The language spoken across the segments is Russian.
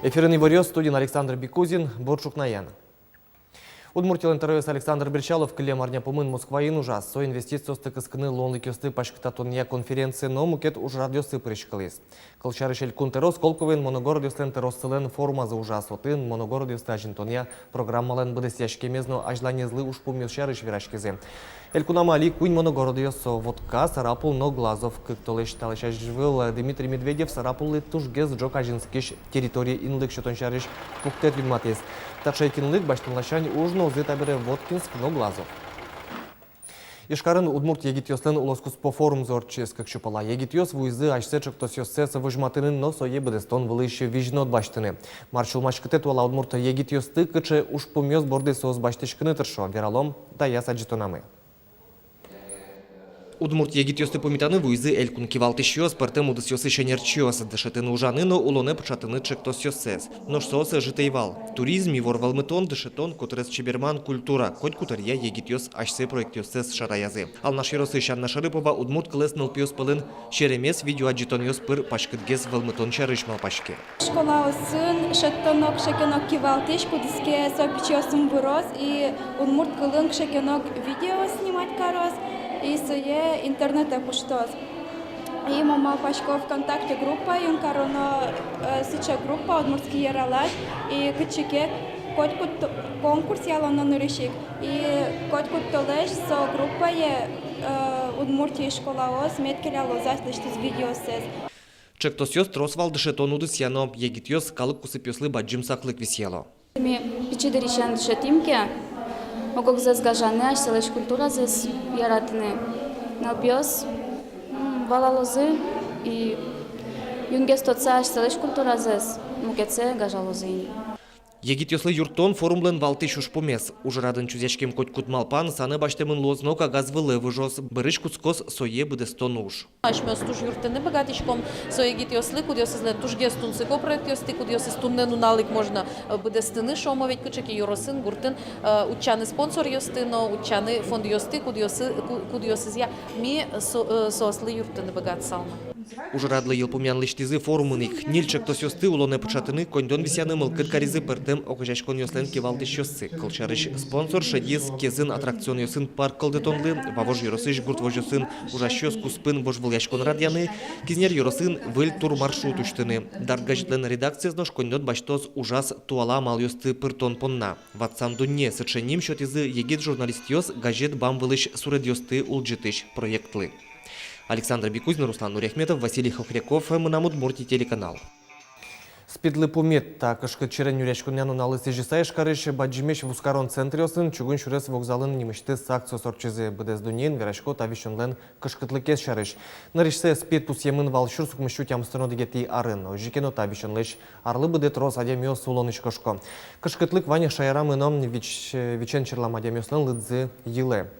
Эфирный вариос студин Александр Бекузин, Борчук Наян. Удмуртил интервьюс Александр Бричалов, Клем Арняпумын, Москваин ужас. Со инвестицию стыкыскыны лонлы кёсты пашкататунья конференции, но мукет уж радиосы причкалис. Колчарышель кунтерос, колковин, моногородиостен теросцелен форума за ужас. Отын, моногородиосты ажинтонья, программален бдесяшки мезно, ажлане злы уж пумилшарыш вирашкизе. Элькунама али кунь моногородиос, водка, сарапул, но глазов, как то лишь талышаш жвыл Дмитрий Медведев, сарапул летушгез джокажинскиш территории инлык шотоншарыш пуктет виматес. Такшайкинлык баштанлашань ужно зытабере Воткинск, но глазов. Ишкарын Удмурт егитёслен улоскус по форум зорчес, как чупала. Егитёс вуйзы ашсечек тосёсеса выжматынын, но сое бедестон вылыще вижно от баштыны. Маршал мачкатет уала Удмурта егитёс тыкаче уж помёс борды соос баштышкыны тыршо. Вералом да я саджитонамы. Удмурт егитёсты помитаны вуйзы элькун кивалтышёс, партем удысёсы шенерчёс, дышетыны ужаныно улоне початыны чектосёсес. Но сосы житейвал. Туризм и ворвалмытон дышетон, которес чеберман культура, хоть кутарья егитёс ашсе проектёсес шараязы. Ал наширосы Шанна Шарыпова Удмурт кылес нылпиёс пылын шеремес видеоаджитонёс пыр пашкытгез валмытон чарышмал пашке. Школа осын шеттонок шекенок кивалтыш, кудыске сопичёсым вырос, и Удмурт кылын шекенок видео снимать карос. И сое интернета пуштоз. И мама пашко ВКонтакте группа, и он короно сыча группа Удмуртский яралаш, и кычеке котькут конкурс ялоно нырышик, и котькут толеш со группа Удмуртии школа ос меткеля лозас лиштиз видеосез. Чектосёс тросвал дышетон удысяно, егитёс калык кусыпёслы баджим саклык висело. Ми пичедеришан дышетимке. Могок зес гажаны, аш селеш культура зес яратыны. Налпиос валалозы и юнгес тоца аш селеш культура зес мукеце гажалозы. Егитёслы юртон форумлен валтыш уж помес. Уже радын чузячкем коть кутмалпан, саны баштемын лознока газвылы выжос. Бырыш куцкос сое быдестон уж. Ашмёс туж юртыны богатичком, со егитёслы, кудёсызлен тужгес тунсыко проектёсты, кудёсыз тумнену налык можно быдестыны шомовить кычеки юросын, гуртын, учаны спонсор ёстыно, учаны фонд ёсты, кудёсызя, ми сослы юртыны богат салма. Уже радлы елпумян лиштизы форумыник. Нильчек тосёсты улоне початыны, коньдон висяны мылкыт каризы пыртым окажачкон ёслен кевалдыш ёссы. Кылчарыш спонсор шадиз кезын аттракцион ёсын парк кылдытонлы, вавож юросыш гурт вожёсын, ужащёс куспын вож вылячкон радяны, кизнер юросын выль тур маршрут уштыны. Дартгажитлен редакция знож коньдон баштос ужас туала мал ёсты пыртон понна. Ватсам дунне сыченим шотизы егит журналист ёс газет бам вылыш суред ёсты улджитыш проектлы. Александр Бекузин, Руслан Нуряхметов, Василий Хохряков, Удмуртия телеканал. Спидлы пумет, так ышкы черен юрячкуняну на лысый жесаеш карыш, баджимеш в ускарон центриосын, чугун шурес вокзалын немышты сакцио сорчызы бдез дунен, верашко тавишонлен кышкытлыкес шарыш. Нарышсе спид пусьемын валшур сукмышу тямстыно дегети арын, ожикено тавишонлеш, арлы бдет рос адямиос улоныш кышко. Кышкытлык ваня шаярамыном вечен черлам адямиослен лыдзы еле.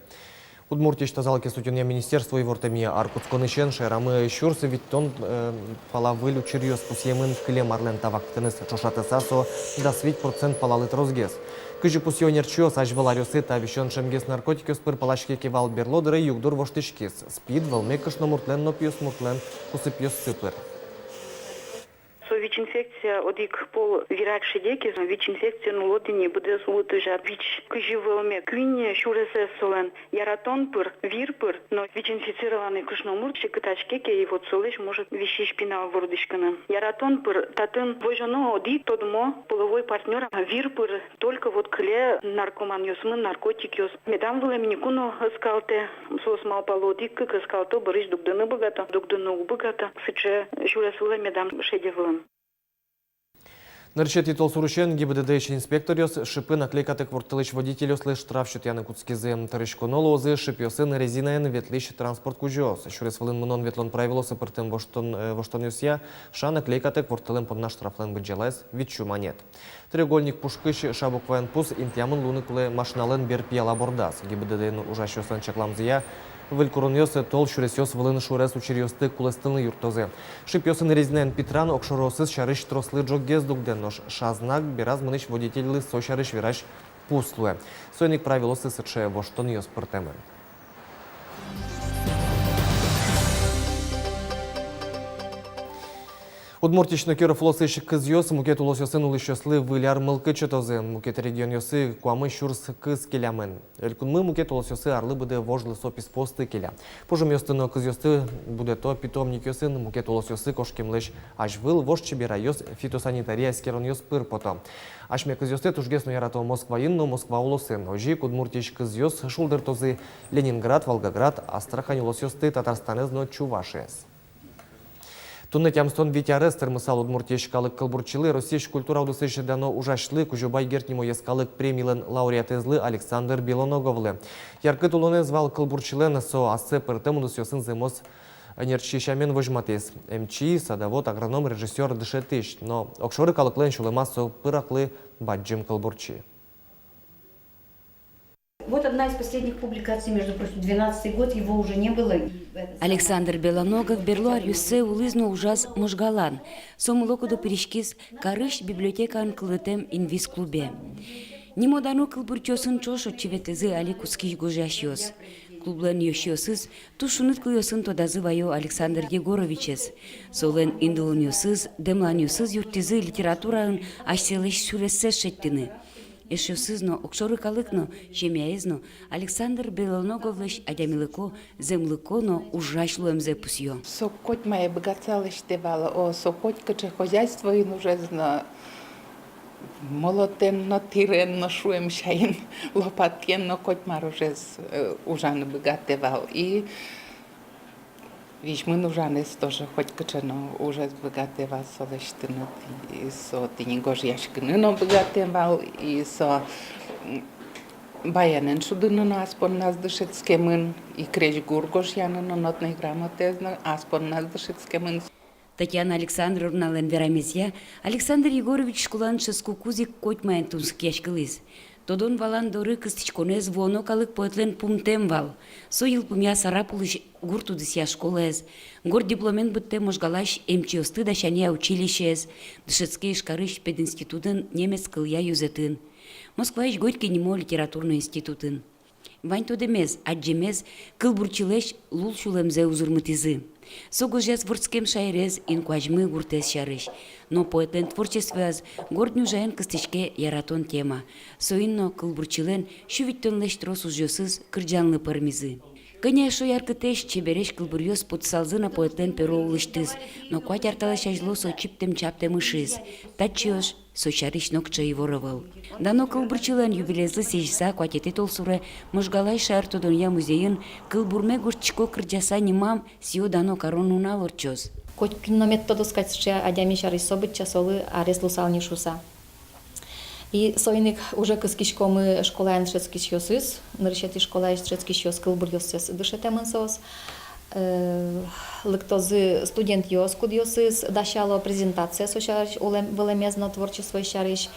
Удмуртия штазал кесутюня министерство и вортамия аркутсконышен шерамы щурсы ведь он палавылю черьёс пусьемын клем арлен тавактыныс чошатысасо да свить процент палалыт розгес. Кыжы пусьонер чёс ажваларёсы тавишон шемгес наркотикёс пыр палашке кевал берлодыры югдур воштышкес. Спид валмекыш номуртлен но пьёс муртлен кусыпьёс сыпыр. ВИЧ-инфекция одик пол вират шедеки, ВИЧ-инфекция нулодини буде сулутыжа ВИЧ кыживылме квине шуресе солен яратон пыр, вир пыр, но ВИЧ-инфицированный кышномур шекытачкеке и вот солеш может вещи шпина вордышкана. Яратон пыр татын вожоно одик тодмо половой партнер, вир пыр только вот кле наркоман ёсмын наркотик ёс. Медам вылем никуно скалте, сос мал палодик как скалто барыш дугдыны богата, дугдыны убогата, сыче шуресуле медам шедевылым. Нарчет титул сурущен ГИБДД инспекториос шипы наклейкатык вортылыш водителёслы штраф щутяны куцкизы тарышконолозы шипёсын резинаен ветлищ транспорт кужёс. Шурес вылын мынон ветлон правилосы пыртым воштон юсья ша наклейкатык вортылым понна штрафлен бюджелес витчу монет. Треугольник пушкыш шабуквен пус интямын луныкулы машинален бер пияла бордас. ГИБДД ужащёсын чекламзыя Вылькуруньосы тол шуресёс вылын шурес учерёсты кулестыны юртозе. Шипёсын резинен Петран окшоросыз шарыш трослы джоггез дугден нош шазнак бераз мыныш водительлы со шарыш вираж пустлуе. Сойник правилосы сыче воштон ёс пыртемы. Удмуртичный Киров лосыш кыз йос, мукет улос йосын улышослы выляр мылкы чотозы, мукет регион йосы куамы шурс кыз келямен. Элькунмы мукет улос йосы арлы буде вожлы сопис посты келя. Пожым йостыно кыз йосты буде то питомник йосын, мукет улос йосы кошкемлыш аж выл вож чебера йос фитосанитария скерон йос пыр пото. Ашме кыз йосты тужгесно яратал Москва инно, Москва улосын. Ожи удмуртич кыз йос шулдыр тозы Ленинград, Волгоград, Астрахань улос йосты Татарстанезно Чувашиес. Тунны тямстон витяры стырмысал удмуртешкалык кылбурчылы Российш культура удысышы дано ужашлы кужубай гертнему ескалык премийлын лауреатезлы Александр Белоноговлы. Яркы тулоны звал кылбурчылын со асы пыртым удысёсын зымос нерчишамен вожматес. МЧ, садовод, агроном, режиссер дышетыш. Но окшоры калыклын шулымасо пыраклы баджим кылбурчи. Вот одна из последних публикаций, между прочим, 12-й год, его уже не было. Александр Белоногов берло арюссе улызно ужас можгалан. Сомулокудо перешкиз карыш библиотекан кылытем инвиз клубе. Немодану кылбурчосын чошо чеветлезы али кускиш гожашьос. Клублен йошиосыз тушунут кылйосын тодазы вайо Александр Егоровичес. Солен индылын йосыз, демлан йосыз юртизы литературарын ашселеш сүрессе шеттіні. Ешосызно, окшоры калыкно, чемяезно, Александр Белоноговлыш адямилыко, землыконо ужашло мзе пусьё. Сокоть моя богаталась девала, о сокоть каче хозяйство и нужно молотенно, тиренно, шуем шаин, лопатенно, коть маружез ужаны богатевал. И виж мы нужаны тоже хоть качено уже богатевал солештыно, и со тинегож яшкины, но богатевал, и со баянен шудыно аспон нас дышецкемын, и креч гургош яныно нотной грамотезно аспон нас дышецкемын. Татьяна Александровна Ленверамезья, Александр Егорович школан шеску кузик котьмаен тунск яшкылыз. Тодон валан доры кыстичконез воно калык поэтлен пумтем вал. Соил пумя сарапулыш гуртудысья школез. Гор дипломен бытте можгалаш МЧОсты дашания училищез. Дышецкий шкарыш пединститутын немец кылья юзетін. Москваиш Горький немо литературный институтын. Вань тодемез, аджемез, кылбурчилеш лул шулемзе узурмытизы. Согожез ворскем шайрез инкуажмы гуртез шарыш. Но поэтлен творчествояз гордню жаен кыстычке яратон тема. Соинно кылбурчилен шувиттон лештрос ужёсыз кырджанлы пармизы. Конечно, яркытеш чебереш кылбурьёс подсалзы на поэтлен перо улыштыз, но куать арталаш ажло со чиптем-чаптем ышыз. Тачиош сочарыш нокча и воровал. Дано кылбурчилен юбилезлы сежса куатете толсуре можгалай шаартодонья музейын кылбурме гурчко кырджаса нимам сио дано коронуна лорчоз. Коть кинометоду скаче адями шары событча солы арес лусални шуса. И сойник уже кыскишкомы школаен шецкиш йосыз, ныршети школаен шецкиш йос кылбур йосыз дышетемын сос. Лыктозы студент йос куд йосыз дашало презентация сошарыш велемезно творчество шарыш.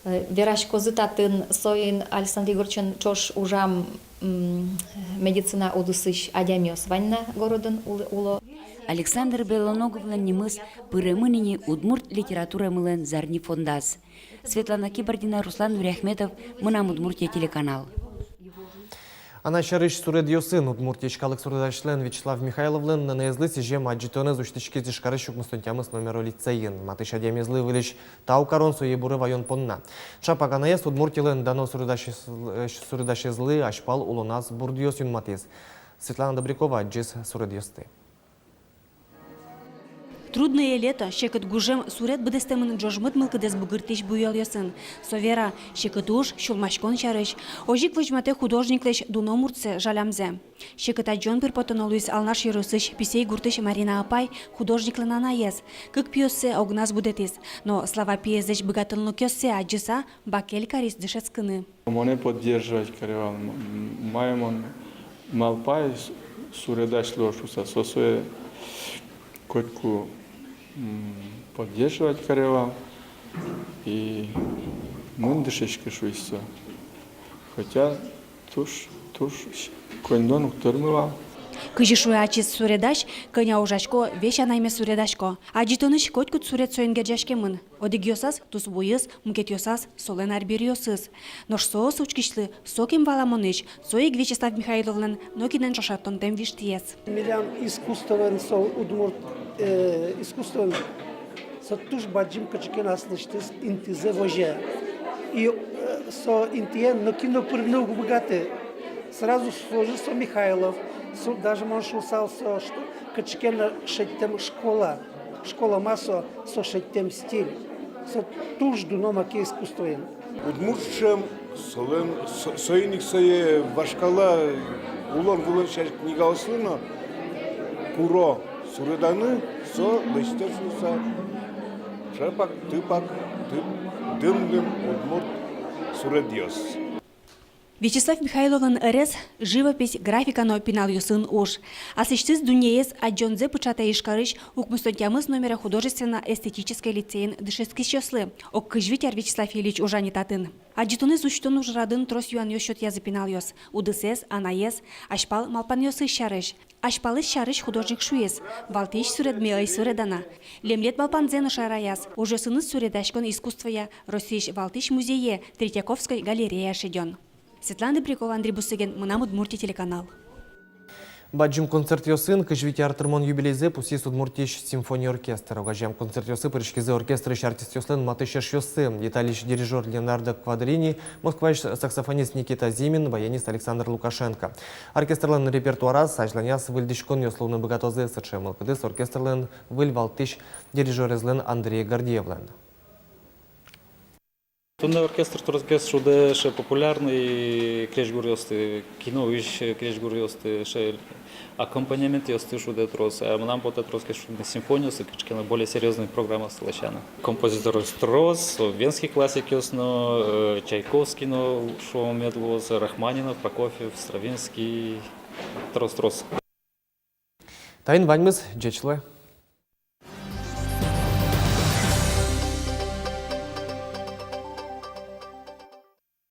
Вераш козытатын соин Александр Егоровичен чош ужам медицина удысыш адямиос ванна городын уло. Александр Белоноговлен немыс пырымынине удмурт литература мылен зарни фондаз. Светлана Кибардина, Руслан Нуряхметов, Мынам Удмуртия телеканал. Ана шарыш суред йосын удмуртешкалык сурдашлен Вячеслав Михайловлен на наезлы сижем аджитоны зуштички зишкарыш мустонтямыс номеру лицейын. Матыша демезлы вылиш тау корон соебуры вайон понна. Шапага наезд удмуртилен дано сурдашезлы ашпал улоназ бурдиос юнматез. Светлана Добрякова, джиз суред йосты. Трудное лето, шекет гужем сурет бдестемын джожмыт мылкыдес бугыртиш буял ясын. Совера, шекет уж, шулмашкон чарыш. Ожик вожмате художниклеш дуномурце жалямзе. Шекет аджон пирпотон Луис Алнаш Ярусыш, писей гуртыш Марина Апай, художниклен анаез. Как пьесе огназ будетис. Но слова пьезеш богатылну кёсе аджиса, бакель карис дышецкыны. Моне поддерживать каревал. Маемон малпай суредаш лошуса. Сосуе котку поддерживать каревал и мундышечки шуйся. Хотя туш кондон уктормывал. Кыжишуй ачис суредаш, кыня ужашко веща найме суредашко. Аджитоныш котькут сурет соенге жашкемын. Одик йосас тус буйыз, мукет йосас солен арбир йосыз. Нош соос учкишлы соким валамоныш, соик Вячеслав Михайловлен нокинен шашаттон тем виштиес. Милям искусствен со удмурт искусствен со туж баджим качкен аслыштыс интизе воже. И со интиен, но кино много богаты. Сразу сложил со Михайлов, даже можешь усал со качкен шеттем школа. Школа массо со шеттем стиль. Со туж дунома ке искусствоен. Удмуртшем союзник сое вашкала улон булон шарик книгаослыно куро суреданы со лестершуса шапак тыпак дым удмурт суредиос. Вячеслав Михайловын РС живопись графикано пинал юсын уж. А сечтыз дунеес аджонзе пучата ишкарыш укмустонтямыз номера художественно-эстетической лицеен дышески щеслы. Ок кыжвитяр Вячеслав Ильич ужанитатын. Аджитуны зучтон ужрадын трос юан йощот язы пинал йос. Удысес, анаес, ашпал малпан йосы щарыш. Ашпалы щарыш художник шуес. Валтиш суредме ай суредана. Лемлет балпанзен шараяс. Уже сыныз суредашкон искусствоя Росиш Валтиш музее Третьяковской галерея шеден. Светлана Брикова, Андрей Бусыгин, Мунам Удмуртия телеканал. Баджим концерт йосын кыжвити артырмон юбилейзе пусис Удмуртиш симфония оркестр. Огажам концерт йосы пырышкизе оркестры артист йослен матышеш йосы. Деталищ дирижер Леонардо Квадрини, москвач саксофонист Никита Зимин, баянист Александр Лукашенко. Оркестрлен репертуара сажланяс выльдишкон йословны богатозе сачемыл. Кыдыс оркестрлен выль валтыш дирижерезлен Андрей Гордеевлен. Тунне оркестр турскес шуде ше популярный креш гурьосты кино виш креш гурьосты ше аккомпанемент йосты шуде трос. А нам поте троскес шуде симфонию с кичкена более серьезная программа слышана. Композитор Строс, венский классик йосно, Чайковский но шо медлоз, Рахманинов, Прокофьев, Стравинский, трос. Тайн ваньмыз джечлы.